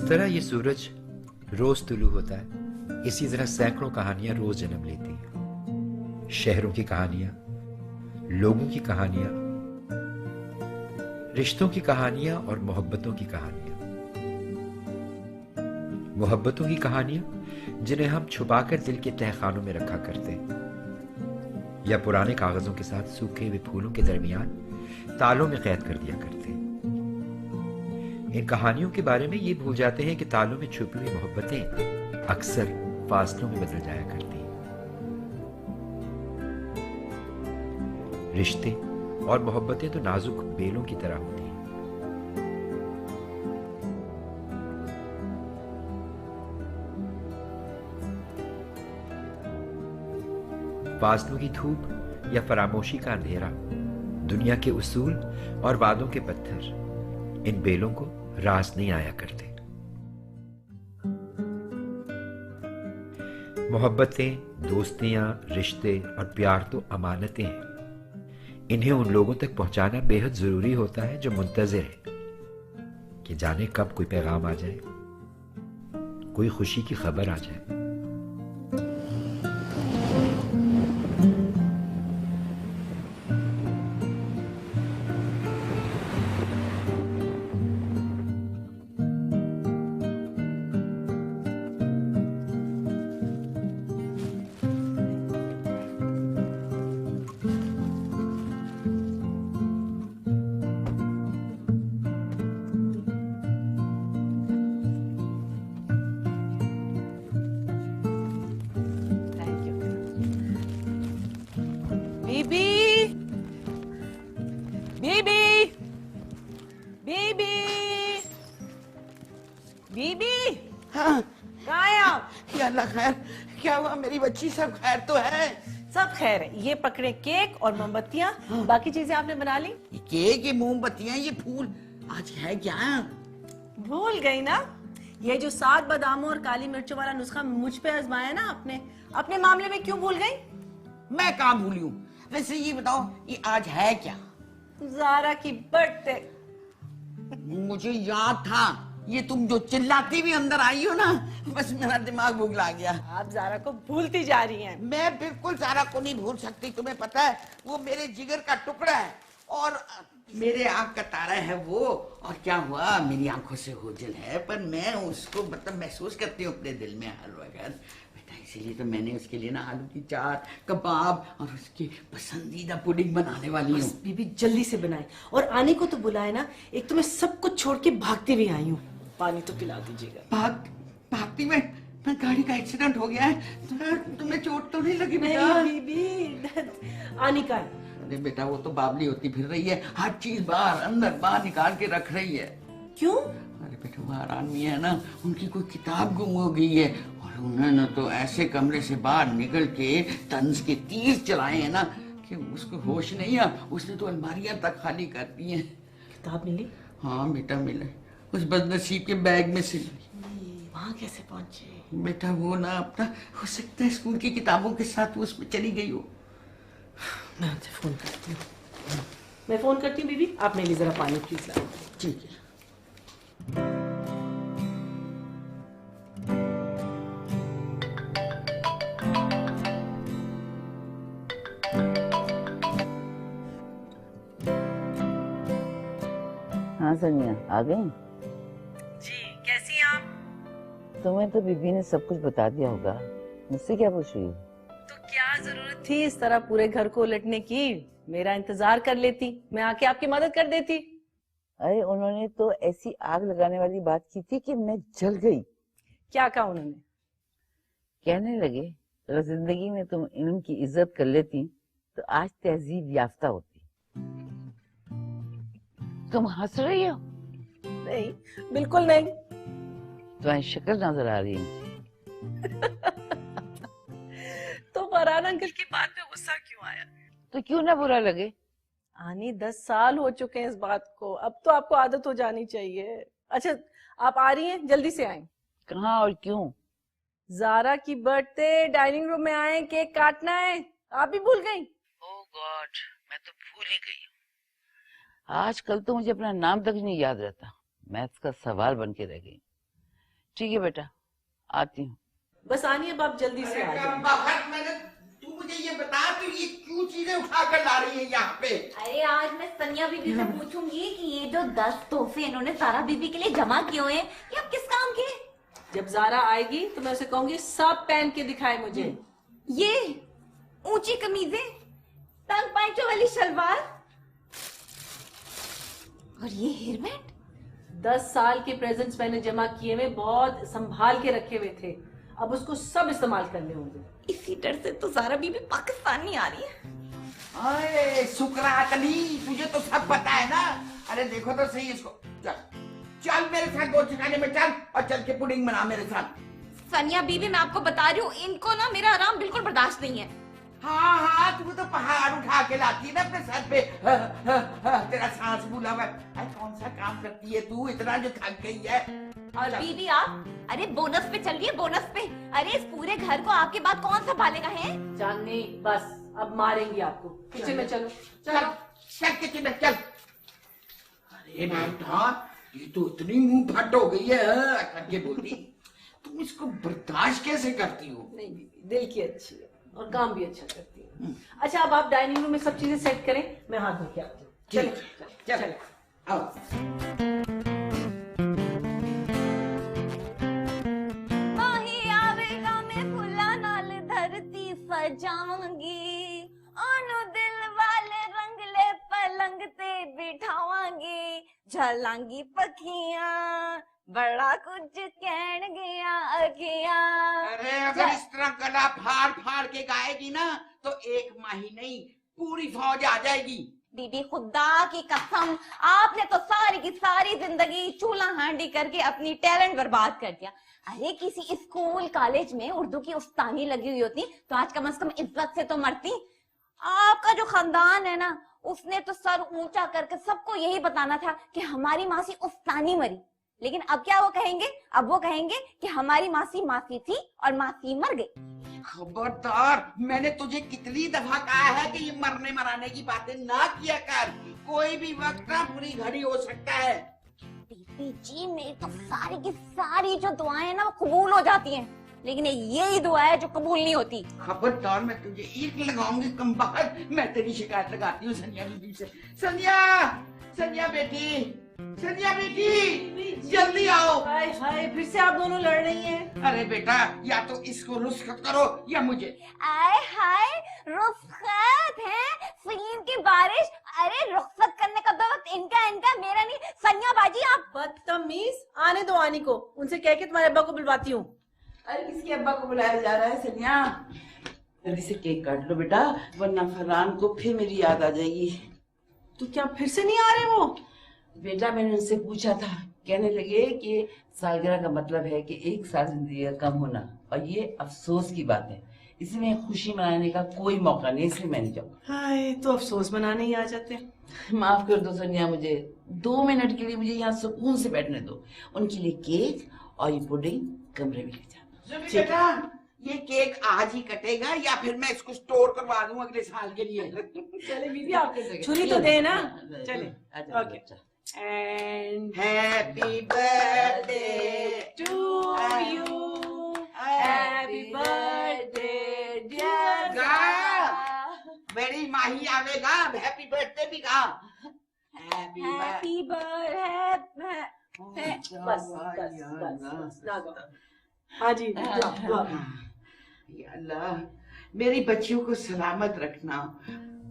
जिस तरह ये सूरज रोज तुलू होता है, इसी तरह सैकड़ों कहानियां रोज जन्म लेती हैं। शहरों की कहानियां, लोगों की कहानियां, रिश्तों की कहानियां और मोहब्बतों की कहानियां। मोहब्बतों की कहानियां जिन्हें हम छुपाकर दिल के तहखानों में रखा करते हैं, या पुराने कागजों के साथ सूखे हुए फूलों के दरमियान तालों में कैद कर दिया करते हैं। इन कहानियों के बारे में ये भूल जाते हैं कि तालों में छुपी हुई मोहब्बतें अक्सर फासलों में बदल जाया करती हैं। रिश्ते और मोहब्बतें तो नाजुक बेलों की तरह होती हैं। फासलों की धूप या फरामोशी का अंधेरा, दुनिया के उसूल और वादों के पत्थर इन बेलों को रास नहीं आया करते। मोहब्बतें, दोस्तियां, रिश्ते और प्यार तो अमानतें हैं। इन्हें उन लोगों तक पहुंचाना बेहद जरूरी होता है जो मुंतजिर है कि जाने कब कोई पैगाम आ जाए, कोई खुशी की खबर आ जाए। बीबी, बीबी, बीबी, बीबी, हाँ, कहाँ हैं आप? या अल्लाह खैर, क्या हुआ मेरी बच्ची? सब खैर तो है? सब खैर है। ये पकड़े केक और मोमबत्तियाँ। बाकी चीजें आपने बना ली? ये केक, ये मोमबत्तियां, ये फूल, आज है क्या? भूल गई ना? ये जो 7 बादामों और काली मिर्चों वाला नुस्खा मुझ पे आजमाया ना आपने, अपने मामले में क्यों भूल गई? मैं कहाँ भूली हूँ? वैसे ये बताओ, ये आज है क्या? ज़ारा की बर्थडे। मुझे याद था, ये तुम जो चिल्लाती भी अंदर आई हो ना, बस मेरा दिमाग बुगला गया। आप ज़ारा को भूलती जा रही हैं। मैं बिल्कुल ज़ारा को नहीं भूल सकती, तुम्हें पता है वो मेरे जिगर का टुकड़ा है और मेरे आँख का तारा है वो। और क्या हुआ, मेरी आंखों से ओझल है, पर मैं उसको मतलब महसूस करती हूँ अपने दिल में हर वक्त। बेटा इसीलिए तो मैंने उसके लिए ना आलू की चाट, कबाब और उसकी पसंदीदा पुडिंग बनाने वाली हूँ। बीबी जल्दी से बनाए और आने को तो बुलाए ना। एक तो मैं सब कुछ छोड़ के भागती भी आई हूँ। पानी तो पिला दीजिएगा। भागती में मैं गाड़ी का एक्सीडेंट हो गया है। तुम्हें चोट तो नहीं लगी बेटा? नहीं बीबी, आने का है। अरे बेटा वो तो बावली होती फिर रही है, हर चीज बाहर अंदर बाहर निकाल के रख रही है। क्यों? अरे बेटा वो आरामी है ना, उनकी कोई किताब गुम हो गई है और उन्होंने तो ऐसे कमरे से बाहर निकल के तंज के तीर चलाए हैं ना कि उसको होश नहीं है। उसने तो अलमारियां तक खाली कर दी हैं। किताब मिली? हाँ बेटा मिले, उस बदनसीब के बैग में से। वहाँ कैसे पहुंचे? बेटा वो ना अपना, हो सकता है स्कूल की किताबों के साथ वो उसमें चली गई हो। मैं उनसे फोन करती हूँ। मैं फोन करती हूँ बीबी, आप मेरे लिए जरा पानी प्लीज ला। ठीक है। हाँ सनिया आ गई? जी, कैसी हैं आप? तुम्हें तो बीबी ने सब कुछ बता दिया होगा, मुझसे क्या पूछ रही हो? तो क्या जरूरत थी इस तरह पूरे घर को उलटने की? मेरा इंतजार कर लेती, मैं आके आपकी मदद कर देती। अरे उन्होंने तो ऐसी आग लगाने वाली बात की थी कि मैं जल गई। क्या कहा उन्होंने? कहने लगे अगर जिंदगी में तुम इल्म की इज्जत कर लेती तो आज तहजीब याफ्ता होती। तुम हंस रही हो? नहीं, बिल्कुल नहीं। तुम्हारी शक्ल नजर आ रही है। तो फरहान अंकल की बात पे गुस्सा क्यों आया? तो क्यों ना बुरा लगे? आनी 10 साल हो चुके हैं इस बात को, अब तो आपको आदत हो जानी चाहिए। अच्छा, आप आ रही हैं? जल्दी से आएं। कहाँ और क्यों? ज़ारा की बर्थडे, डाइनिंग रूम में आए, केक काटना है। आप भी भूल गई? ओह गॉड, मैं तो भूल ही गई हूँ। आजकल तो मुझे अपना नाम तक नहीं याद रहता, मैथ्स का सवाल बन के रह गई। ठीक है बेटा, आती हूँ। बस आनी अब आप जल्दी से आ जाओ। बाहर मैंने, तू मुझे ये बता, तू ये क्यों चीजें उठा कर ला रही है यहाँ पे? अरे आज मैं सनिया बीबी से पूछूंगी कि ये जो 10 तोहफे इन्होंने सारा बीबी के लिए जमा किए हुए हैं ये अब किस काम के? जब जारा आएगी तो मैं उसे कहूंगी सब पहन के दिखाए मुझे। ये ऊंची कमीजें, तंग पाइचों वाली शलवार और ये हेयर बैंड। 10 साल के प्रेजेंट्स मैंने जमा किए हुए, बहुत संभाल के रखे हुए थे, अब उसको सब इस्तेमाल करने होंगे। इसी डर से तो सारा बीबी पाकिस्तान नहीं आ रही है। अरे सुकरात अली, तुझे तो सब पता है ना। अरे देखो तो सही इसको। चल चल मेरे साथ दो ठिकाने में चल, और चल के पुडिंग बना मेरे साथ। सनिया बीबी मैं आपको बता रही हूँ, इनको ना मेरा आराम बिल्कुल बर्दाश्त नहीं है। हाँ हाँ, तू तो पहाड़ उठा के लाती है ना अपने सर पे। तेरा सांस फूला हुआ है। कौन सा काम करती है तू, इतना जो थक गई है। और बीबी आप, अरे बोनस पे चल रही है, बोनस पे। अरे इस पूरे घर को आपके बाद कौन संभालेगा है? चांदनी बस, अब मारेंगी आपको। किचन में चलो। चल चल किचन में चल। अरे बेटा, ये तो इतनी मुंह फट हो गई है करके बोलती। तुम इसको बर्दाश्त कैसे करती हो? नहीं बीबी, दिल की अच्छी है और काम भी अच्छा करती है। अच्छा अब आप डाइनिंग रूम में सब चीजें सेट करें, मैं हाथ धो के आती हूँ। चलो चल आओ। सजाऊंगी ओनू दिल वाले रंगले पलंग ते बिठावांगी, झलांगी पखियां बड़ा कुछ कहन गया अखियां। अरे अगर इस तरह गला फाड़ फाड़ के गाएगी ना तो एक माह ही नहीं पूरी फौज आ जाएगी। बीबी खुदा की कसम, आपने तो सारी की सारी जिंदगी चूल्हा हांडी करके अपनी टैलेंट बर्बाद कर दिया। अरे किसी स्कूल कॉलेज में उर्दू की उस्तानी लगी हुई होती तो आज कम से कम इज्जत से तो मरती। आपका जो खानदान है ना, उसने तो सर ऊंचा करके सबको यही बताना था कि हमारी मासी उस्तानी मरी। लेकिन अब क्या वो कहेंगे? अब वो कहेंगे कि हमारी मासी मासी थी और मासी मर गई। खबरदार, मैंने तुझे कितनी दफा कहा है कि ये मरने मराने की बातें ना किया कर। कोई भी वक्त ना बुरी घड़ी हो सकता है। बीबी जी मेरी तो सारी की सारी जो दुआएं ना वो कबूल हो जाती हैं, लेकिन यही दुआ है जो कबूल नहीं होती। खबरदार, मैं तुझे ईंट लगाऊंगी कम बाहर। मैं तेरी शिकायत लगाती हूँ सनिया बीबी से। सनिया, सनिया बेटी, सनिया बेटी, जल्दी आओ। हाय हाय, फिर से आप दोनों लड़ रही हैं। अरे बेटा, या तो इसको रुस्खत करो या मुझे। आय हाय, रुस्खत है, फीन की बारिश। अरे रुख्सत करने का तो वक्त इनका मेरा नहीं। सनिया बाजी आप बदतमीज, आने दो आनी को, उनसे कह के तुम्हारे अब्बा को बुलवाती हूँ। अरे किसके अब्बा को बुलाया जा रहा है सनिया? जल्दी से केक काट लो बेटा, वरना फरहान को फिर मेरी याद आ जाएगी। तो क्या फिर से नहीं आ रहे वो? बेटा मैंने उनसे पूछा था, कहने लगे कि सालगिरह का मतलब है कि 1 साल जिंदगी का कम होना, और ये अफसोस की बात है, इसमें खुशी मनाने का कोई मौका नहीं, इसलिए मैं नहीं जाऊंगा। हाय, तो अफसोस मनाने ही आ जाते। माफ कर दो सनिया, मुझे 2 मिनट के लिए मुझे यहाँ सुकून से बैठने दो। उनके लिए केक और ये पुडिंग कमरे में ले जाना। बेटा, ये केक आज ही कटेगा या फिर मैं इसको स्टोर करवा दूं अगले साल के लिए? चले बीबी, आप छुरी तो दे ना। चले, okay. And happy birthday to you, happy birthday dear मेरी माही आवेगा, हैप्पी बर्थडे भी कहा। Happy birthday. बस ना दो। हाँ जी, या अल्लाह, मेरी बच्चियों को सलामत रखना,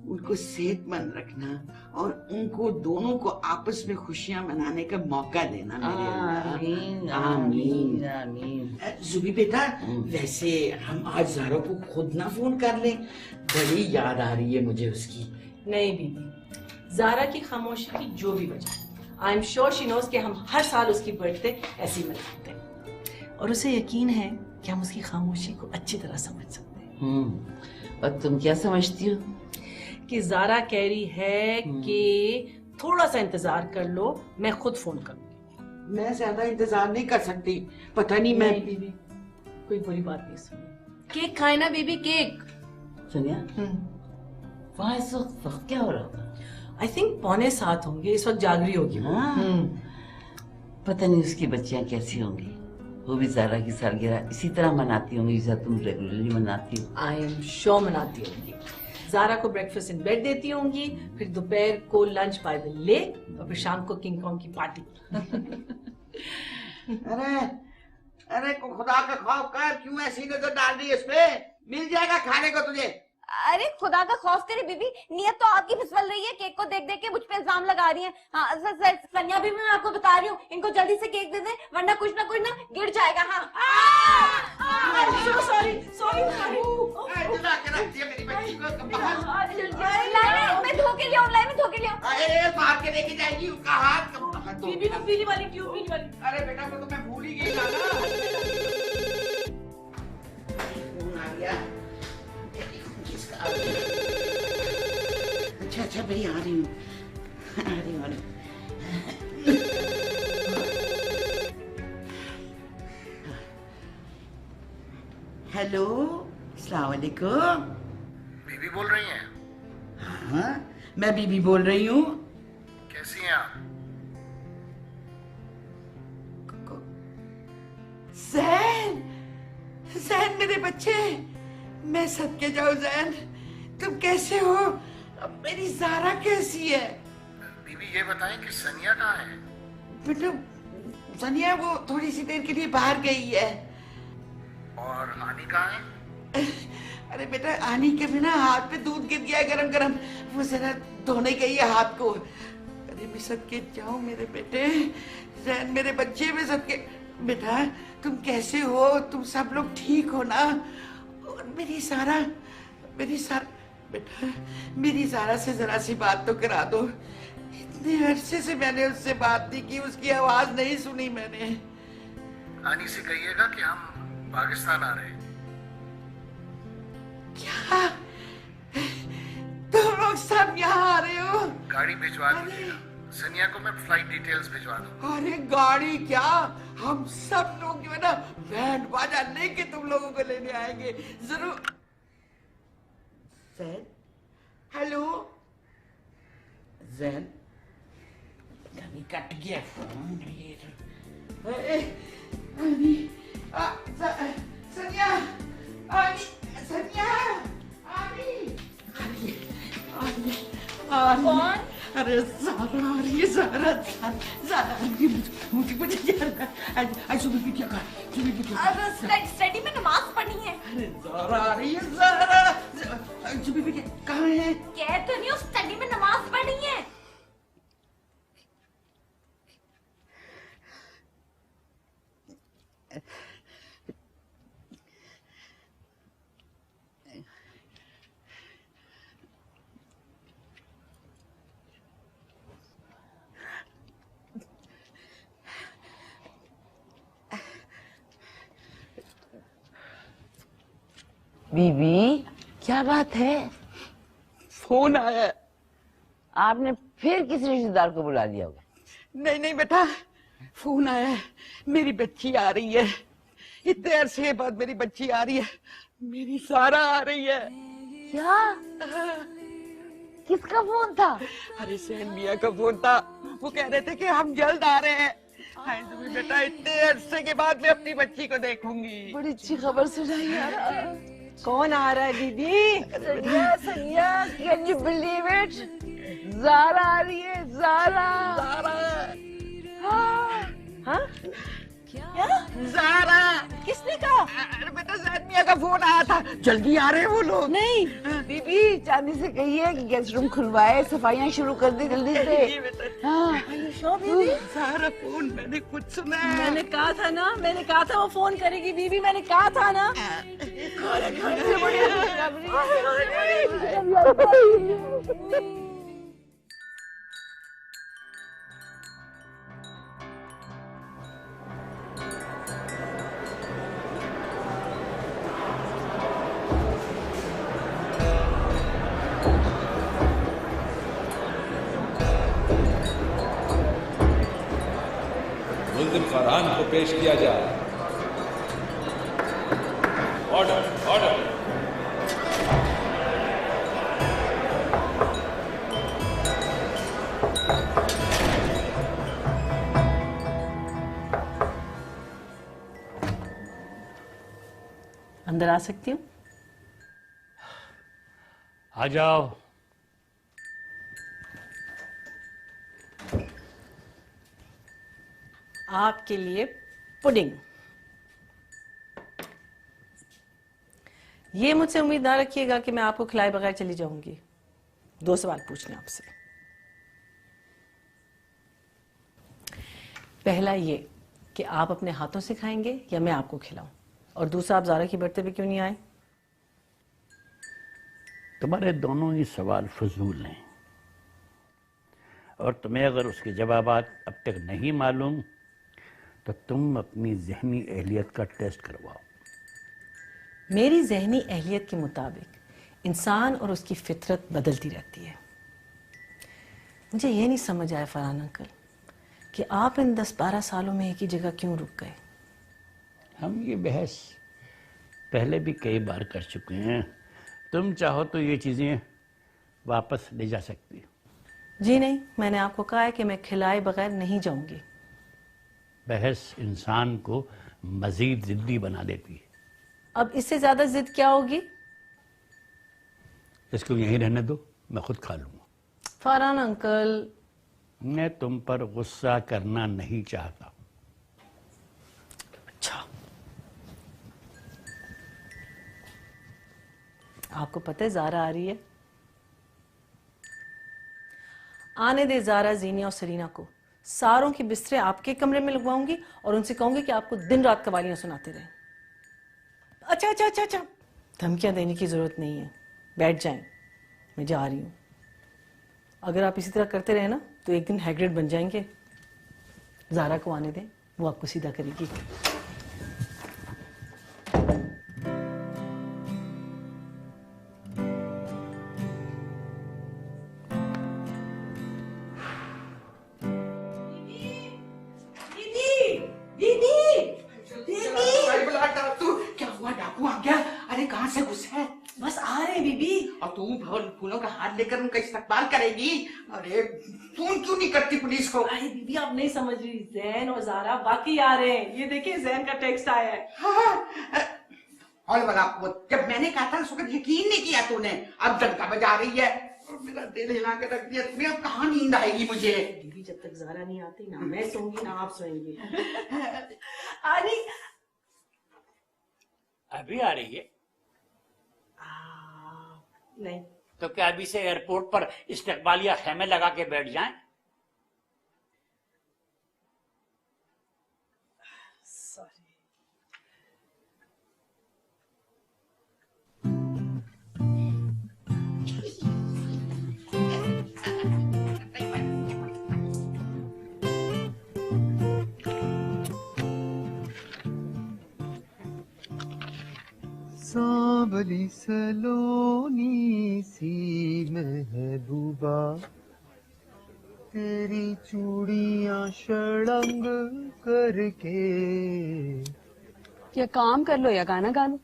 उनको सेहतमंद रखना, और उनको दोनों को आपस में खुशियां मनाने का मौका देना मेरे अल्लाह। आमीन आमीन आमीन। जुबी बेटा, वैसे हम आज ज़ारा को खुद ना फोन कर लें? बड़ी याद आ रही है मुझे उसकी। नहीं बीबी, जारा की खामोशी की जो भी वजह, I am sure she knows कि हम हर साल उसकी बर्थडे ऐसे ही मनाते हैं, और उसे यकीन है कि हम उसकी खामोशी को अच्छी तरह समझ सकते हैं। और तुम क्या समझती हो? कि जारा कह रही है कि थोड़ा सा इंतजार कर लो, मैं खुद फोन करूंगी। मैं ज्यादा इंतजार नहीं कर सकती, पता नहीं मैं। बीबी, कोई बुरी बात नहीं सुनी। केक खाए ना बेबी, केक। सुनिया, वहाँ इस वक्त क्या हो रहा होगा? आई थिंक 6:45 होंगे, इस वक्त जाग रही होगी वो। हाँ। पता नहीं उसकी बच्चियां कैसी होंगी। वो भी ज़ारा की सालगिरह इसी तरह मनाती होंगी जैसा तुम रेगुलरली मनाती हो। आई एम श्योर मनाती होंगी। ज़ारा को ब्रेकफास्ट इन बेड देती होंगी, फिर दोपहर को लंच बाय द लेक और फिर शाम को किंग कॉन्ग की पार्टी। अरे खुदा का खौफ कर, क्यों ऐसी नजर डाल रही है इसपे? मिल जाएगा खाने को तुझे। अरे खुदा का खौफ करे बीबी, नियत तो आपकी फिसल रही है। केक को देख देख के मुझ पे इल्जाम लगा रही है। हाँ सनिया भी मैं आपको बता रही हूँ, इनको जल्दी से केक दे दे वरना कुछ ना गिर जाएगा। हाँ सॉरी सॉरी मैं धो के लिया, मैं धो के लिया। मार के लेके जाएगी उसका हाथ। बीबी में पीली वाली ट्यूब, पीली वाली। अरे बेटा वो तो मैं भूल ही गई ना। आ गया। अच्छा भाई आ रही हूँ। हेलो, अस्सलाम वालेकुम। बीबी बोल रही हैं? हाँ मैं बीबी बोल रही हूँ। कैसी हैं आप? जैन मेरे बच्चे, मैं सदके जाऊं जैन, तुम कैसे हो? अब मेरी ज़ारा कैसी है? बीबी ये बताएं कि सनिया कहाँ है? बेटा सनिया वो थोड़ी सी देर के लिए बाहर गई है। और आनी कहाँ है? अरे बेटा आनी के बिना हाथ पे दूध गिर गया है गरम गरम, वो जरा धोने गई है हाथ को। अरे मैं सदके जाऊं मेरे बेटे, जैन मेरे बच्चे में सदके। बेटा तुम कैसे हो? तुम सब लोग ठीक हो ना? और मेरी सारा बेटा मेरी ज़ारा से जरा सी बात तो करा दो। इतने अरसे से मैंने उससे बात नहीं की, उसकी आवाज नहीं सुनी मैंने। आनी से कहिएगा कि हम पाकिस्तान आ रहे हैं। क्या तुम लोग सब यहाँ आ रहे हो? गाड़ी भिजवा दीजिएगा, सनिया को मैं फ्लाइट डिटेल्स भिजवा दूँ। अरे गाड़ी क्या, हम सब लोग जो है ना बैंड बाजा लेके तुम लोगों को लेने आएंगे जरूर। जैन, हेलो जैन, कभी कट गया फोन। सनिया, कौन? अरे ज़ारा आ रही है, ज़ारा आ रही है। मुझे क्या कहा? स्टडी में नमाज पढ़नी है। अरे ज़ारा आ रही है, ज़ारा कहाँ है? कह तो नहीं, स्टडी में नमाज पढ़नी है। बीबी क्या बात है? फोन आया है। आपने फिर किसी रिश्तेदार को बुला लिया होगा। नहीं बेटा, फोन आया है, मेरी बच्ची आ रही है। इतने अरसे के बाद मेरी बच्ची आ रही है, मेरी ज़ारा आ रही है। क्या? किसका फोन था? अरे सैन मियाँ का फोन था, वो कह रहे थे कि हम जल्द आ रहे हैं। हाय तुम्हें बेटा, इतने अरसे के बाद मैं अपनी बच्ची को देखूंगी। बड़ी अच्छी खबर सुनाई यार। कौन आ रहा है दीदी? Sania, can you believe it? Zara आ रही है, ज़ारा। हाँ? ज़ारा किसने कहा? अरे बेटा सैन मियाँ का फोन आया था, जल्दी आ रहे हैं वो लोग। नहीं बीबी चांदी से कहिए कि गेस्ट रूम खुलवाए, सफाइयाँ शुरू कर दी जल्दी से। हाँ ज़ारा फोन मैंने खुद सुना है। मैंने कहा था वो फोन करेगी बीबी, मैंने कहा था ना। मुल्ज़िम फरहान को पेश किया जाए। Order order. अंदर आ सकती हूँ? आ जाओ। आपके लिए पुडिंग। ये मुझसे उम्मीद ना रखिएगा कि मैं आपको खिलाए बगैर चली जाऊंगी। 2 सवाल पूछने आपसे। पहला ये कि आप अपने हाथों से खाएंगे या मैं आपको खिलाऊं, और दूसरा, आप ज़ारा की बर्थडे पे क्यों नहीं आए? तुम्हारे दोनों ही सवाल फजूल हैं, और तुम्हें अगर उसके जवाबात अब तक नहीं मालूम तो तुम अपनी जहनी अहलियत का टेस्ट करवाओ। मेरी जहनी अहलियत के मुताबिक इंसान और उसकी फितरत बदलती रहती है। मुझे ये नहीं समझ आया फरहान अंकल कि आप इन 10-12 सालों में एक ही जगह क्यों रुक गए? हम ये बहस पहले भी कई बार कर चुके हैं। तुम चाहो तो ये चीज़ें वापस ले जा सकती हो। जी नहीं, मैंने आपको कहा है कि मैं खिलाए बगैर नहीं जाऊंगी। बहस इंसान को मजीद जिद्दी बना देती है। अब इससे ज्यादा जिद क्या होगी? इसको यहीं रहने दो, मैं खुद खा लूंगा। फरहान अंकल, मैं तुम पर गुस्सा करना नहीं चाहता। अच्छा, आपको पता है ज़ारा आ रही है? आने दे ज़ारा, ज़ीनिया और सरीना को। सारों की बिस्तरे आपके कमरे में लगवाऊंगी और उनसे कहूंगी कि आपको दिन रात कवालियां सुनाते रहें। अच्छा अच्छा अच्छा अच्छा, धमकियां देने की जरूरत नहीं है, बैठ जाएं, मैं जा रही हूं। अगर आप इसी तरह करते रहे ना तो एक दिन हैग्रिड बन जाएंगे। ज़ारा को आने दें, वो आपको सीधा करेगी। क्या हुआ, डाकू आ गया? अरे कहाँ से घुसे? बस आ रहे हैं बीबी। और तू फूलों का हाथ लेकर उनका इस्तकबाल करेगी? अरे फोन क्यों नहीं करती पुलिस को? अरे बीबी, आप नहीं समझ रही, जैन और ज़ारा वाकई आ रहे हैं। ये देखिए, जैन का टेक्स्ट आया है। और बड़ा, जब मैंने कहा था उस वक्त यकीन नहीं किया तूने। अब डंका बजा रही है और मेरा दिल हिला के रख दिया तूने। अब कहाँ नींद आएगी मुझे? बीबी, जब तक ज़ारा नहीं आती ना मैं सोऊंगी ना आप सोएंगी। अरे अभी आ रही है? नहीं। तो क्या अभी से एयरपोर्ट पर इस्तकबालिया खेमे लगा के बैठ जाएं? सॉरी। सांवली सलोनी सी महबूबा, तेरी चूड़ियां शड़ंग करके। या काम कर लो या गाना गा लो।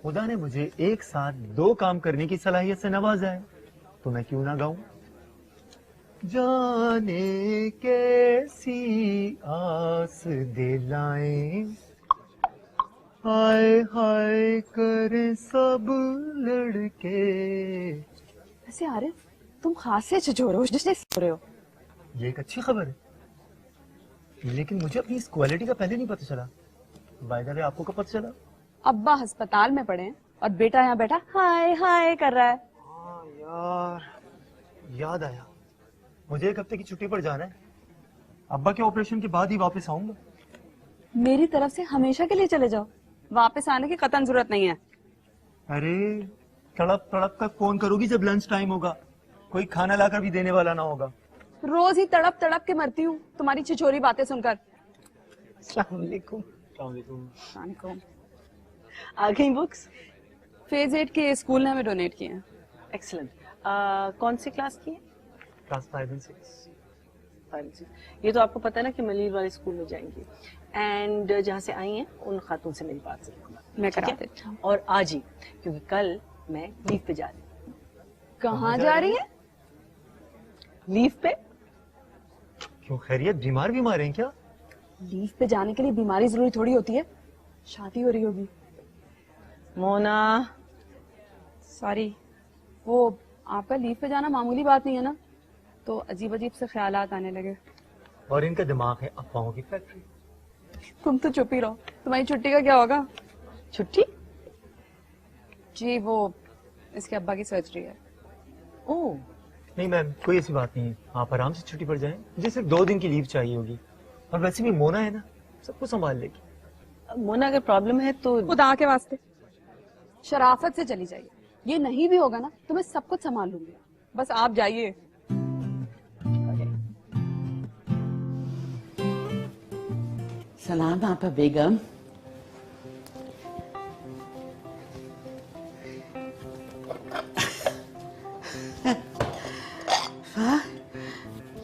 खुदा ने मुझे एक साथ 2 काम करने की सलाहियत से नवाजा है, तो मैं क्यों ना गाऊं। जाने कैसी आस दिलाएं, हाय हाय करे सब लड़के। वैसे आरिफ, तुम खास से छिछोर हो, जैसे सो रहे हो। ये एक अच्छी खबर है, लेकिन मुझे अपनी इस क्वालिटी का पहले नहीं पता चला। बाय द वे, आपको कब पता चला? अब्बा अस्पताल में पड़े हैं और बेटा यहाँ बैठा हाय हाय कर रहा है। हाँ यार, याद आया, मुझे 1 हफ्ते की छुट्टी पर जाना है। अब्बा के ऑपरेशन के बाद ही वापस आऊंगा। मेरी तरफ से हमेशा के लिए चले जाओ, वापस आने की कतई जरूरत नहीं है। अरे तड़प तड़प कर फोन करोगी जब लंच टाइम होगा, कोई खाना लाकर भी देने वाला ना होगा। रोज ही तड़प तड़प के मरती हूँ तुम्हारी छिछोरी बातें सुनकर। अस्सलाम वालेकुम। वालेकुम। आ गई बुक्स? फेज 8 के स्कूल ने हमें डोनेट किए हैं। एक्सीलेंट। कौन सी क्लास की है? क्लास 5 और 6। ये तो आपको पता है ना कि मलीर वाले स्कूल में जाएंगी, एंड जहाँ से आई हैं उन खातून से मेरी बात से मैं करा देती हूँ। और आज ही, क्योंकि कल मैं लीव पे जा रही हूँ। कहाँ जा रही है? लीव पे? क्यों, खैरियत? बीमार हैं क्या? लीव पे जाने के लिए बीमारी जरूरी थोड़ी होती है। शादी हो रही होगी। मोना, सॉरी, वो आपका लीव पे जाना मामूली बात नहीं है ना, तो अजीब अजीब से ख्यालात आने लगे। और इनका दिमाग है अफवाहों की फैक्ट्री। तुम तो चुप ही रहो। तुम्हारी छुट्टी का क्या होगा? छुट्टी? जी वो इसके अब्बा की सर्जरी है। ओह नहीं मैम, कोई ऐसी बात नहीं है, आप आराम से छुट्टी पर जाएं। मुझे सिर्फ 2 दिन की लीव चाहिए होगी, और वैसे भी मोना है ना, सब कुछ संभाल लेगी। मोना अगर प्रॉब्लम है तो खुदा के वास्ते शराफत से चली जाइए। ये नहीं भी होगा ना तो मैं सब कुछ संभाल लूंगी, बस आप जाइए। सलाम आपा बेगम। वाह,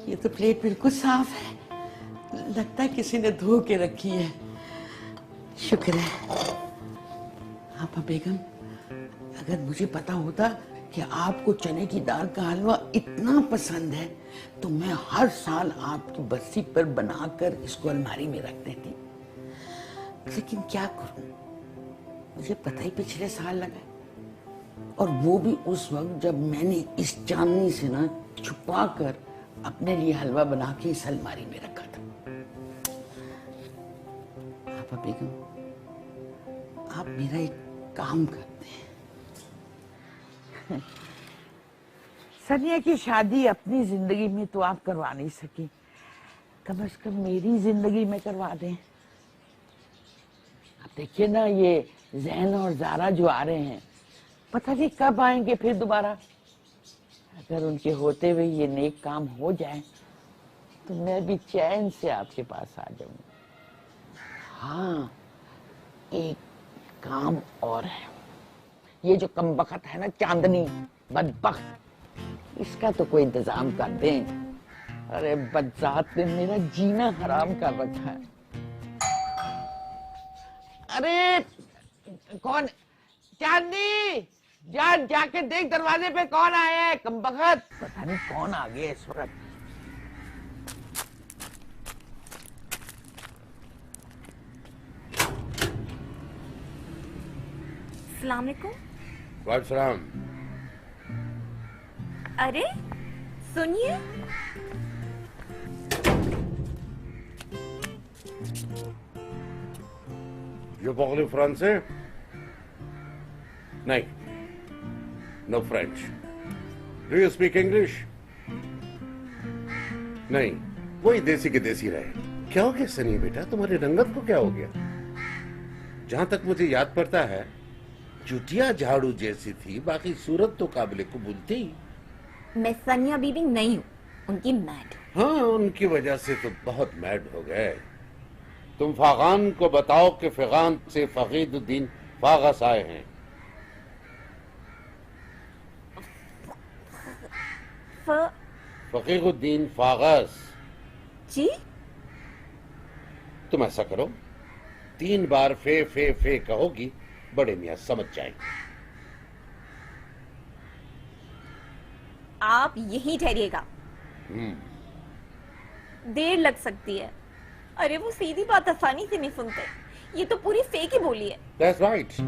ये तो प्लेट बिल्कुल साफ है, लगता है किसी ने धो के रखी है। शुक्र है। आपा बेगम, अगर मुझे पता होता कि आपको चने की दाल का हलवा इतना पसंद है तो मैं हर साल आपकी बरसी पर बनाकर इसको अलमारी में रख देती, लेकिन क्या करूं, मुझे पता ही पिछले साल लगा, और वो भी उस वक्त जब मैंने इस चांदनी से ना छुपा कर अपने लिए हलवा बना के इस अलमारी में रखा था। आपा बेगम, आप मेरा एक काम करते हैं। सनिया की शादी अपनी जिंदगी में तो आप करवा नहीं सके, कम से कम मेरी जिंदगी में करवा दें। अब देखिए ना, ये जैन और जारा जो आ रहे हैं, पता नहीं कब आएंगे फिर दोबारा। अगर उनके होते हुए ये नेक काम हो जाए तो मैं भी चैन से आपके पास आ जाऊंगी। हाँ, एक काम और है, ये जो कमबख्त है ना चांदनी, बदबख्त, इसका तो कोई इंतजाम कर दें। अरे बदजात ने मेरा जीना हराम कर रखा है। अरे कौन? चांदनी, जाके देख दरवाजे पे कौन आया है। कमबख्त, पता नहीं कौन आ गया इस वक्त। अस्सलाम वालेकुम। वालेकुम। अरे सुनिए, You parle français? नहीं, no French. Do you speak English? नहीं, वही देसी के देसी रहे। क्या हो गया सनी बेटा, तुम्हारी रंगत को क्या हो गया? जहां तक मुझे याद पड़ता है, चुटिया झाड़ू जैसी थी, बाकी सूरत तो काबिले कबूल थी। मैं सनिया बीबी नहीं हूँ, उनकी मैड। हाँ, उनकी वजह से तो बहुत मैड हो गए। तुम फागान को बताओ कि फगान से फकीदुद्दीन फागस आए हैं। फकीरुद्दीन फागस जी। तुम ऐसा करो, 3 बार फे कहोगी, बड़े मियाँ समझ जाएंगे। आप यहीं ठहरिएगा, देर लग सकती है। अरे वो सीधी बात आसानी से नहीं सुनते, ये तो पूरी फेक ही बोली है। That's right.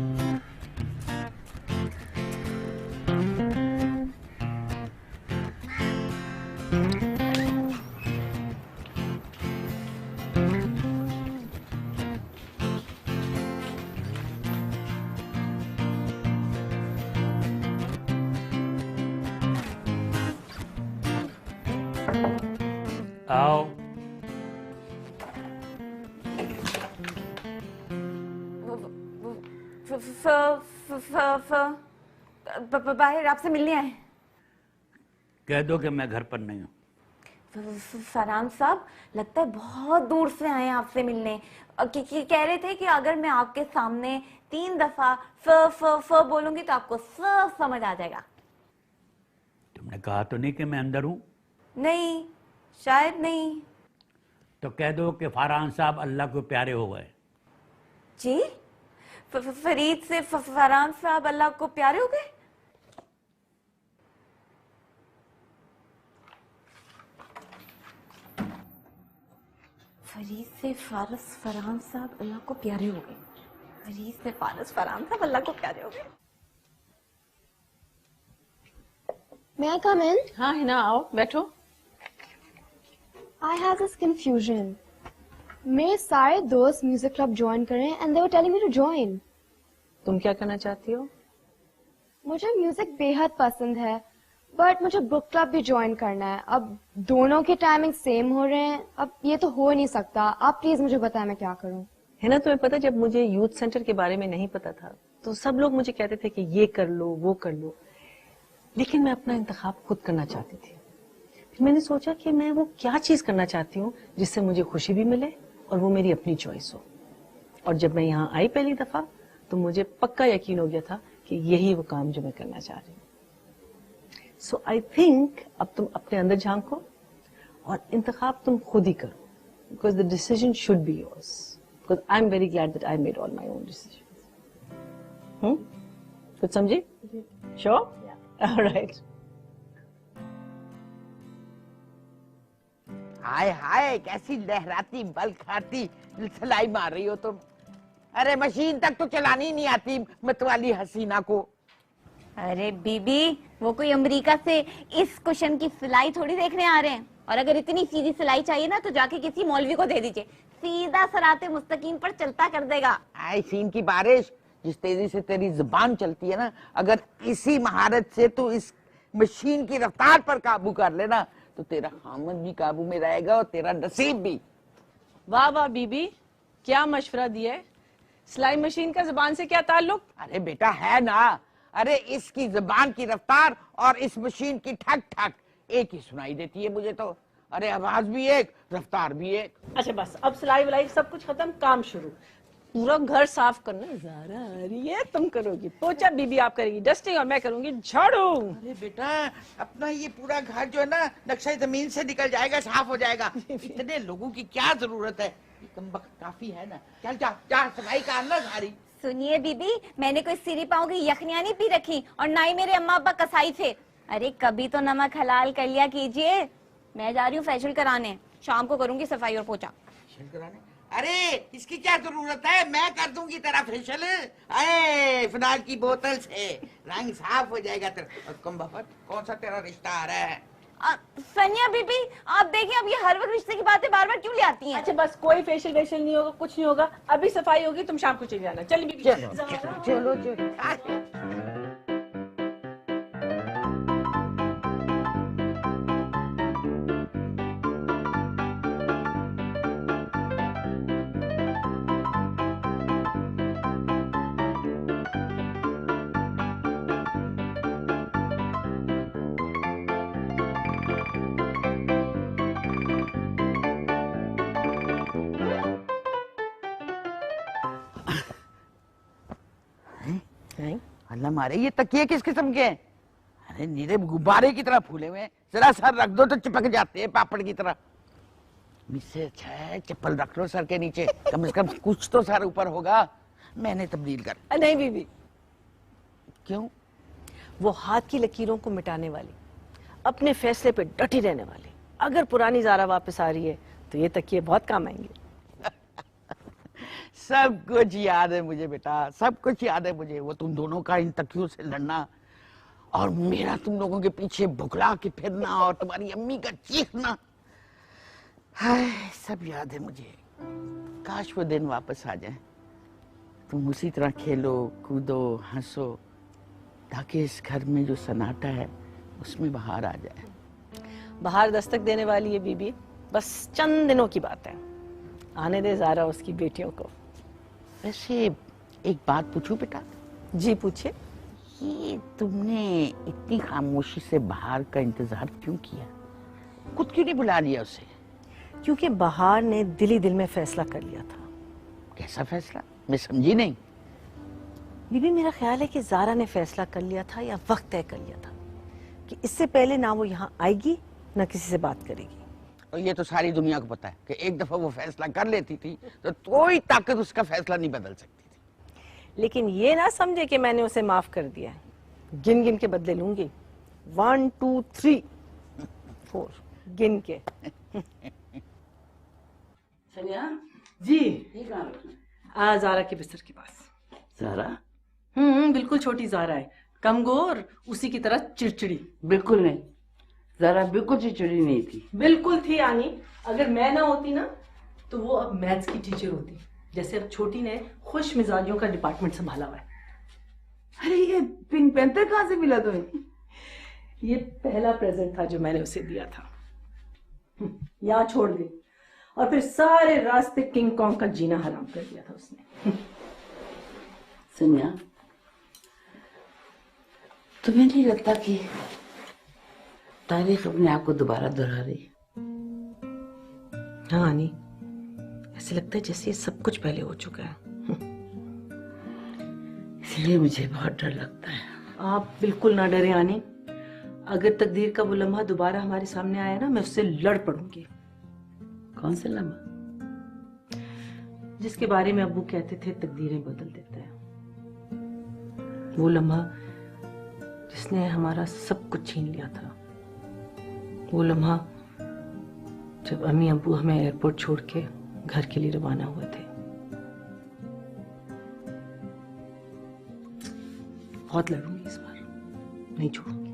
आओ। बाहर आपसे मिलने आए। कह दो कि मैं घर पर नहीं हूँ। फरहान साहब, लगता है बहुत दूर से आए हैं आपसे मिलने। कह रहे थे कि अगर मैं आपके सामने 3 दफा फ बोलूंगी तो आपको सब समझ आ जाएगा। तुमने कहा तो नहीं कि मैं अंदर हूँ? नहीं, शायद नहीं। तो कह दो कि फरहान साहब अल्लाह को प्यारे हो गए। जी, फरीद से फरहान साहब अल्लाह को प्यारे हो गए? फरीद से फरहान साहब अल्लाह को प्यारे हो गए। मरीज से फारस फराम था, अल्लाह को प्यारे हो गए। May I come in? हाँ हिना आओ बैठो। I have this confusion. मेरे सारे दोस्त म्यूजिक क्लब ज्वाइन कर रहे हैं and they were telling me to join. तुम क्या करना चाहती हो? मुझे म्यूजिक बेहद पसंद है बट मुझे बुक क्लब भी ज्वाइन करना है। अब दोनों के टाइमिंग सेम हो रहे हैं, अब ये तो हो नहीं सकता। आप प्लीज मुझे बताएं मैं क्या करूं। है ना, तुम्हें पता जब मुझे यूथ सेंटर के बारे में नहीं पता था तो सब लोग मुझे कहते थे कि ये कर लो वो कर लो, लेकिन मैं अपना इंतखाब खुद करना चाहती थी। फिर मैंने सोचा कि मैं वो क्या चीज करना चाहती हूँ जिससे मुझे खुशी भी मिले और वो मेरी अपनी चॉइस हो। और जब मैं यहाँ आई पहली दफा तो मुझे पक्का यकीन हो गया था कि यही वो काम जो मैं करना चाह रही हूँ। सो आई थिंक अब तुम अपने अंदर झांको और इंतखाब तुम खुद ही करो, because the decision should be yours, because I am very glad that I made all my own decision. कुछ समझी? श्योर? ऑलराइट। हाय हाय, कैसी लहराती बल खाती सिलाई मार रही हो तुम। अरे मशीन तक तो चलानी नहीं आती मतवाली हसीना को। अरे बीबी, वो कोई अमेरिका से इस कुशन की सिलाई थोड़ी देखने आ रहे हैं। और अगर इतनी सीधी सिलाई चाहिए ना तो जाके किसी मौलवी को दे दीजिए, सीधा सराते मुस्तकीम पर चलता कर देगा। आई सीन की बारिश, जिस तेजी से तेरी जुबान चलती है ना, अगर इसी महारत से तू इस मशीन की रफ्तार पर काबू कर लेना तो तेरा खामद भी काबू में रहेगा और तेरा नसीब भी। वाह वाह बीबी, क्या मशवरा दिया है। सिलाई मशीन का जुबान से क्या ताल्लुक? अरे बेटा है ना, अरे इसकी जुबान की रफ्तार और इस मशीन की ठक ठक एक ही सुनाई देती है मुझे तो। अरे आवाज भी एक, रफ्तार भी एक। अच्छा बस, अब सिलाई विलाई सब कुछ खत्म, काम शुरू। पूरा घर साफ करना। ज़ारा आ रही है, तुम करोगी पोछा, बीबी आप करेगी डस्टिंग और मैं करूंगी झाड़ू। अरे बेटा, अपना ये पूरा घर जो है ना नक्शा जमीन से निकल जाएगा, साफ हो जाएगा। इतने लोगों की क्या जरूरत है, ये कमबख्त काफी है ना। चल जा जा, सफाई का ना सारी। सुनिए बीबी, मैंने कोई सिरी पाव की यखनियां नहीं पी रखी और ना ही मेरे अम्मा अब्बा कसाई थे। अरे कभी तो नमक हलाल कर लिया कीजिए। मैं जा रही हूँ फेशियल कराने, शाम को करूंगी सफाई और पोछा। फेशियल कराने? अरे इसकी क्या जरूरत है, मैं कर दूंगी तेरा फेशियल। अरे फिनाइल की बोतल से रंग साफ हो जाएगा तेरा। और कमबख्त, कौन सा तेरा रिश्ता आ रहा है? सनिया बीबी, आप देखिए अब ये हर वक्त रिश्ते की बातें बार बार क्यों ले आती हैं? अच्छा बस, कोई फेशियल वेशियल नहीं होगा, कुछ नहीं होगा, अभी सफाई होगी, तुम शाम को चली जाना। चल बीबी, चलो चलो। अल्लाह मारे, ये तकिए किस किस्म के हैं? अरे नीरे गुब्बारे की तरह फूले हुए हैं, जरा सर रख दो तो चिपक जाते हैं पापड़ की तरह। मुझसे अच्छा है चप्पल रख लो सर के नीचे, कम से कम कुछ तो सर ऊपर होगा। मैंने तब्दील कर। नहीं बीबी। क्यों? वो हाथ की लकीरों को मिटाने वाली, अपने फैसले पे डटी रहने वाली, अगर पुरानी ज़ारा वापस आ रही है तो ये तकिए बहुत काम आएंगे। सब कुछ याद है मुझे बेटा, सब कुछ याद है मुझे। वो तुम दोनों का इन तकियों से लड़ना और मेरा तुम लोगों के पीछे भुखला के फिरना और तुम्हारी अम्मी का चीखना, हाय सब याद है मुझे। काश वो दिन वापस आ जाए, तुम उसी तरह खेलो कूदो हंसो, ताकि इस घर में जो सन्नाटा है उसमें बाहर आ जाए। बाहर दस्तक देने वाली है बीबी, बस चंद दिनों की बात है। आने दे ज़ारा उसकी बेटियों को। वैसे एक बात पूछूं बेटा? जी पूछिए। ये तुमने इतनी खामोशी से बाहर का इंतजार क्यों किया? खुद क्यों नहीं बुला लिया उसे? क्योंकि बाहर ने दिल ही दिल में फैसला कर लिया था। कैसा फैसला? मैं समझी नहीं। बीबी मेरा ख्याल है कि ज़ारा ने फैसला कर लिया था या वक्त तय कर लिया था कि इससे पहले ना वो यहाँ आएगी ना किसी से बात करेगी। और ये तो सारी दुनिया को पता है कि एक दफा वो फैसला कर लेती थी तो कोई ताकत उसका फैसला नहीं बदल सकती थी। लेकिन ये ना समझे कि मैंने उसे माफ कर दिया है। गिन गिन के बदले लूंगी। 1 2 3 4 गिन के। सनिया जी, ये कहाँ रखना? ज़ारा के बिस्तर के पास। ज़ारा? बिल्कुल छोटी ज़ारा है, कमगोर, उसी की तरह चिड़चिड़ी। बिल्कुल नहीं, ज़ारा बिल्कुल चिड़चिड़ी नहीं थी। बिल्कुल थी आनी। अगर मैं ना होती ना तो वो अब मैथ्स की टीचर होती, जैसे अब छोटी ने खुश मिजाजियों का डिपार्टमेंट संभाला हुआ है। अरे ये पिंक पैंथर कहाँ से मिला तुम्हें? ये पहला प्रेजेंट था जो मैंने उसे दिया था। यहाँ छोड़ दी और फिर सारे रास्ते किंग कॉन्ग का जीना हराम कर दिया था उसने। सनिया, तुम्हें नहीं लगता कि तारीख अपने आप को दोबारा दोहरा रही? हाँ आनी, ऐसे लगता है जैसे ये सब कुछ पहले हो चुका है। इसलिए मुझे बहुत डर लगता है। आप बिल्कुल ना डरे आनी, अगर तकदीर का वो लम्हा दोबारा हमारे सामने आया ना, मैं उससे लड़ पड़ूंगी। कौन सा लम्हा? जिसके बारे में अब्बू कहते थे तकदीरें बदल देता है। वो लम्हा जिसने हमारा सब कुछ छीन लिया था। वो लम्हा जब अम्मी अब्बू हमें एयरपोर्ट छोड़ के घर के लिए रवाना हुए थे। बहुत लड़ूंगी इस बार, नहीं छोड़ूंगी।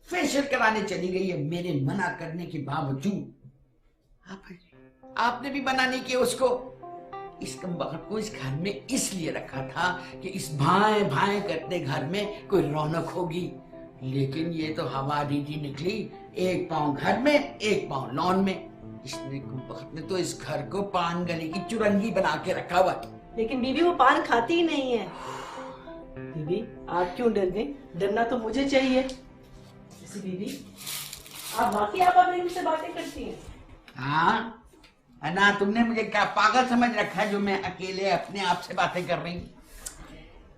फेशियल कराने चली गई है मेरे मना करने के बावजूद। आपने भी मना नहीं किया उसको। इस कमबख्त को इस घर में इसलिए रखा था कि इस भाएं भाएं करते घर में कोई रौनक होगी, लेकिन ये तो हवा दीदी निकली, एक पांव घर में एक पांव लॉन में। इसने कमबख्त ने तो इस घर को पान गली की चुरंगी बना के रखा हुआ। लेकिन बीबी वो पान खाती ही नहीं है। बीबी आप क्यों डर गई? डरना तो मुझे चाहिए। जैसे बीबी आप वाकई आप अपने से बातें करती हैं। हाँ ना, तुमने मुझे क्या पागल समझ रखा है जो मैं अकेले अपने आप से बातें कर रही हूँ?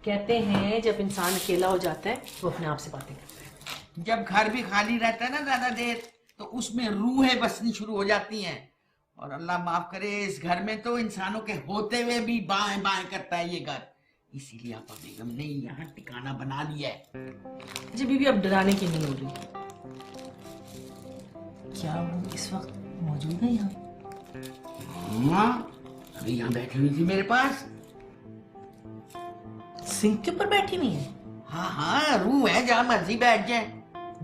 कहते हैं जब इंसान अकेला हो जाता है वो अपने आप से बातें करता है। जब घर भी खाली रहता है ना ज्यादा देर, तो उसमें रूहें बसनी शुरू हो जाती हैं। और अल्लाह माफ करे, इस घर में तो इंसानों के होते हुए भी बाएं बाएं करता है ये घर। इसीलिए आपा बेगम ने यहाँ ठिकाना बना लिया है। जी बीबी अब डराने की नहीं हो रही। क्या वो इस वक्त मौजूद है यहाँ? अभी यहाँ बैठी हुई थी मेरे पास। सिंक के ऊपर बैठी नहीं है? हाँ हाँ, रूह है, जहाँ मर्जी बैठ जाए।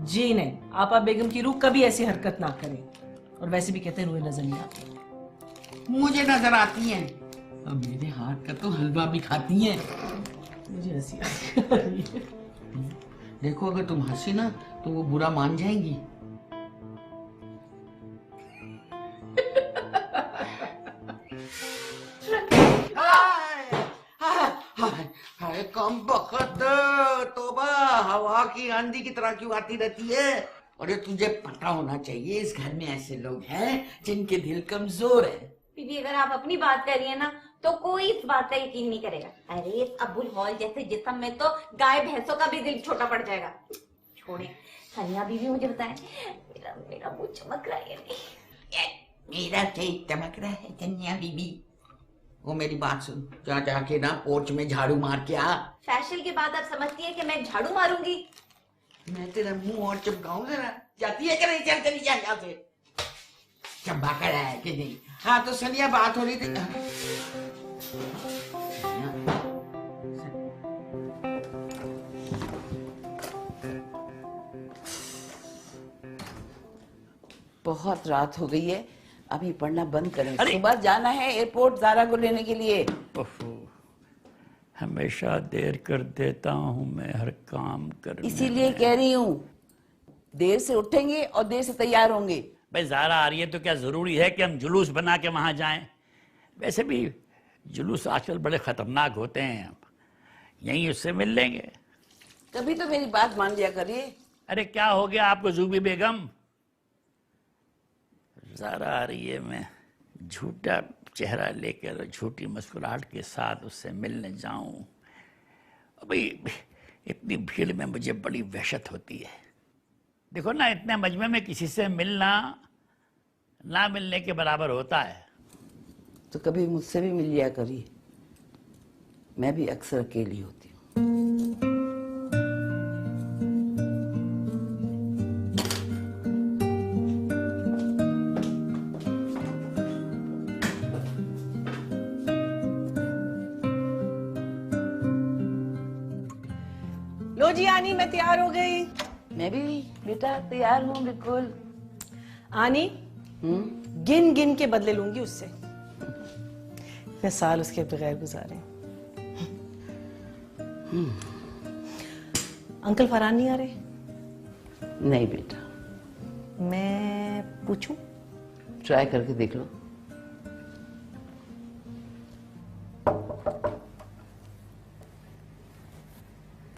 जी नहीं, आपा बेगम की रूह कभी ऐसी हरकत ना करे। और वैसे भी कहते हैं रूहें नजर नहीं आती। मुझे नजर आती हैं। अब मेरे हाथ का तो हलवा भी खाती हैं। मुझे हंसी आ रही है। देखो अगर तुम हंसी ना तो वो बुरा मान जाएंगी। हाय कम बखत, तोबा, हवा की आंधी की तरह क्यों आती रहती है? और ये तुझे पता होना चाहिए, इस घर में ऐसे लोग हैं जिनके दिल कमजोर है। बीबी अगर आप अपनी बात कर रही है ना तो कोई इस बात का यकीन नहीं करेगा। अरे इस अब्बुल हॉल जैसे जिस्म में तो गाय भैंसों का भी दिल छोटा पड़ जाएगा। छोड़े सनिया बीबी, मुझे बताएं मेरा मुंह चमक रहा है नहीं? मेरा क्या चमक रहा है सनिया बीबी? वो मेरी बात सुन, जा जाके ना पोर्च में झाड़ू मार के आ। फैशन के बाद आप समझती है कि मैं झाड़ू मारूंगी? मैं तेरा मुंह और चमकाऊं जरा। जाती है कि नहीं? चल चली जा यहाँ से। चंबा कर रहा है कि नहीं? हाँ तो सनिया बात हो रही थी। बहुत रात हो गई है, अभी पढ़ना बंद करें। सुबह जाना है एयरपोर्ट ज़ारा को लेने के लिए। हमेशा देर कर देता हूँ मैं हर काम करने इसीलिए कह रही हूँ, देर से उठेंगे और देर से तैयार होंगे। भाई ज़ारा आ रही है तो क्या ज़रूरी है कि हम जुलूस बना के वहाँ जाएं? वैसे भी जुलूस आजकल बड़े ख़तरनाक होते हैं, यहीं उससे मिल लेंगे। कभी तो मेरी बात मान लिया करिए। अरे क्या हो गया आपको जूबी बेगम? ज़ारा आ रही है, मैं झूठा चेहरा लेकर झूठी मुस्कुराहट के साथ उससे मिलने जाऊं? अभी इतनी भीड़ में मुझे बड़ी वहशत होती है। देखो ना, इतने मजमे में किसी से मिलना ना मिलने के बराबर होता है। तो कभी मुझसे भी मिल लिया करिए, मैं भी अक्सर अकेली होती हूँ। लो जी आनी, मैं तैयार हो गई। मैं भी बेटा तैयार हूँ बिल्कुल। आनी, गिन गिन के बदले लूंगी उससे। इतने साल उसके बगैर गुजारे। अंकल फरहान नहीं आ रहे? नहीं बेटा। मैं पूछूं? ट्राई करके देख लो।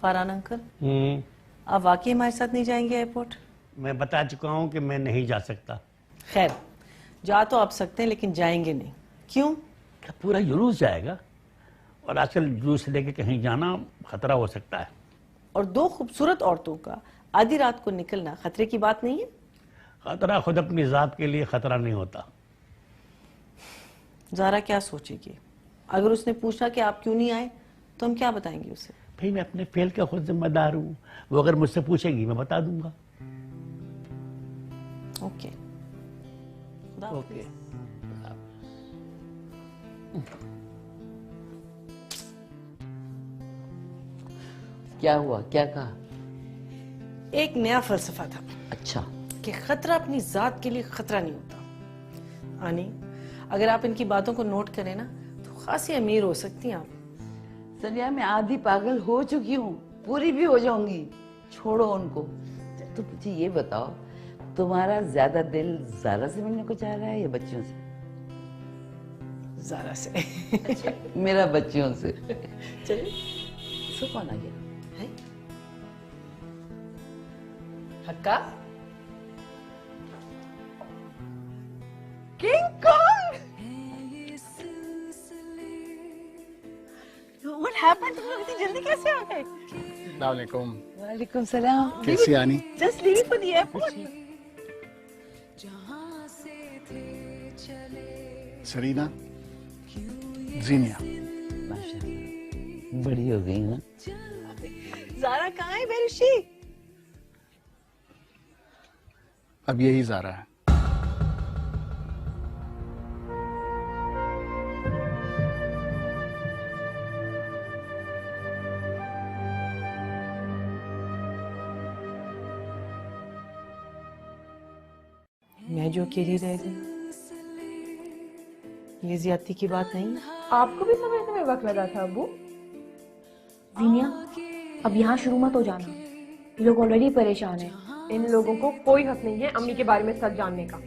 फरहान अंकल, आप वाकई हमारे साथ नहीं जाएंगे एयरपोर्ट? मैं बता चुका हूँ कि मैं नहीं जा सकता। खैर, जा तो आप सकते हैं लेकिन जाएंगे नहीं। क्यों? पूरा जुलूस जाएगा और आजकल जुलूस लेके कहीं जाना खतरा हो सकता है। और दो खूबसूरत औरतों का आधी रात को निकलना खतरे की बात नहीं है? खतरा खुद अपनी जात के लिए खतरा नहीं होता। ज़ारा क्या सोचेगी? अगर उसने पूछा कि आप क्यों नहीं आए तो हम क्या बताएंगे उसे? भाई मैं अपने फेल का खुद जिम्मेदार हूँ, वो अगर मुझसे पूछेगी मैं बता दूंगा। ओके। ओके। क्या हुआ, क्या कहा? एक नया फलसफा था। अच्छा। कि खतरा अपनी जात के लिए खतरा नहीं होता। आनी, अगर आप इनकी बातों को नोट करें ना तो खासी अमीर हो सकती हैं आप। सनिया मैं आधी पागल हो चुकी हूँ, पूरी भी हो जाऊंगी। छोड़ो उनको। तो मुझे ये बताओ, तुम्हारा ज्यादा दिल ज़ारा से मिलने को चाह रहा है या बच्चियों से? ज़ारा से। मेरा बच्चियों से। चलिए। सो कौन आ गया? हक्का? King Kong! What happened? तुम लोग इतनी जल्दी कैसे आ गए? अस्सलामुअलैकुम। वालेकुम सलाम। कैसी आनी? Just leaving for the airport. Sarina, Zeenia. माशाल्लाह, बड़ी हो गई ना? ज़ारा कहाँ है? Where is she? अब यही ज़ारा है। मैं जो अकेली रह गई, ये ज्यादती की बात नहीं है। आपको भी समझने में वक्त लगा था अबू? जीनिया, अब यहाँ शुरू मत हो जाना, ये लोग ऑलरेडी परेशान हैं। इन लोगों को कोई हक नहीं है अम्मी के बारे में सच जानने का।